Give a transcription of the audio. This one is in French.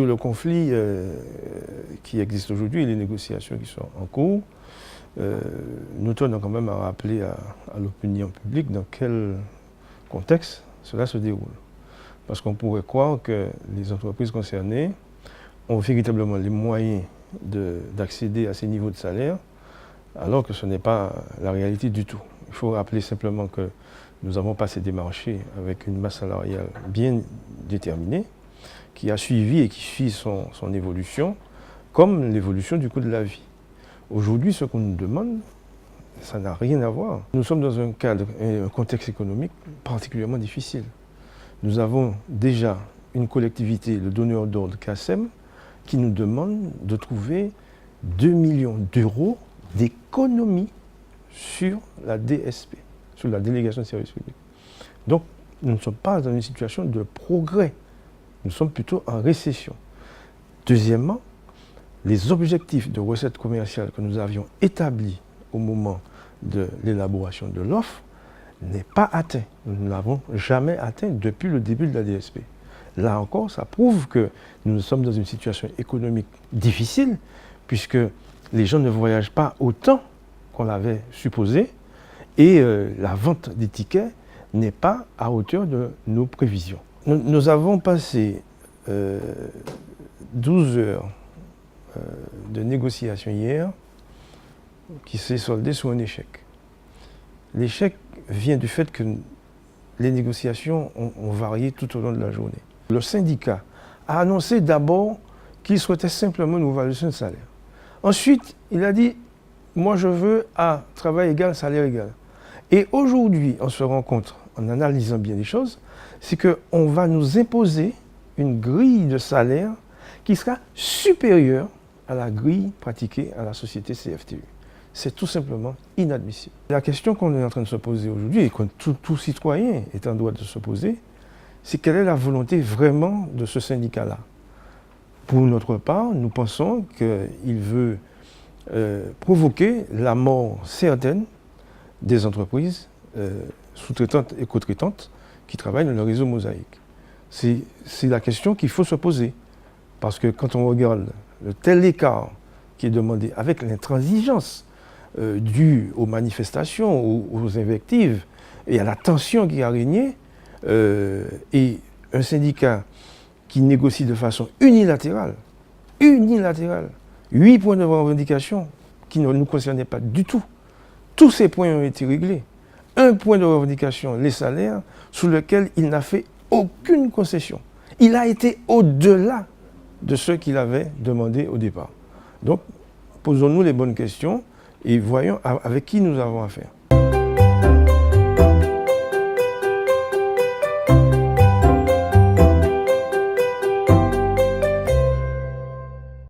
le conflit qui existe aujourd'hui et les négociations qui sont en cours, nous tenons quand même à rappeler à l'opinion publique dans quel contexte cela se déroule. Parce qu'on pourrait croire que les entreprises concernées ont véritablement les moyens d'accéder à ces niveaux de salaire, alors que ce n'est pas la réalité du tout. Il faut rappeler simplement que nous avons passé des marchés avec une masse salariale bien déterminée, qui a suivi et qui suit son évolution, comme l'évolution du coût de la vie. Aujourd'hui, ce qu'on nous demande, ça n'a rien à voir. Nous sommes dans un cadre et un contexte économique particulièrement difficile. Nous avons déjà une collectivité, le donneur d'ordre CACEM, qui nous demande de trouver 2 millions d'euros d'économie sur la DSP, sur la délégation de service public. Donc, nous ne sommes pas dans une situation de progrès. Nous sommes plutôt en récession. Deuxièmement, les objectifs de recettes commerciales que nous avions établis au moment de l'élaboration de l'offre n'est pas atteint. Nous ne l'avons jamais atteint depuis le début de la DSP. Là encore, ça prouve que nous sommes dans une situation économique difficile, puisque les gens ne voyagent pas autant qu'on l'avait supposé, et la vente des tickets n'est pas à hauteur de nos prévisions. Nous avons passé 12 heures de négociation hier, qui s'est soldé sur un échec. L'échec vient du fait que les négociations ont varié tout au long de la journée. Le syndicat a annoncé d'abord qu'il souhaitait simplement une évaluation de salaire. Ensuite, il a dit « moi je veux à travail égal, salaire égal ». Et aujourd'hui, on se rend compte, en analysant bien les choses, c'est qu'on va nous imposer une grille de salaire qui sera supérieure à la grille pratiquée à la société CFTU. C'est tout simplement inadmissible. La question qu'on est en train de se poser aujourd'hui, et que tout citoyen est en droit de se poser, c'est quelle est la volonté vraiment de ce syndicat-là. Pour notre part, nous pensons qu'il veut provoquer la mort certaine des entreprises sous-traitantes et co-traitantes qui travaillent dans le réseau Mosaïque. C'est la question qu'il faut se poser. Parce que quand on regarde le tel écart qui est demandé avec l'intransigeance due aux manifestations, aux invectives et à la tension qui a régné, et un syndicat qui négocie de façon unilatérale, 8 points de revendication qui ne nous concernaient pas du tout. Tous ces points ont été réglés. Un point de revendication, les salaires, sous lequel il n'a fait aucune concession. Il a été au-delà de ce qu'il avait demandé au départ. Donc, posons-nous les bonnes questions et voyons avec qui nous avons affaire.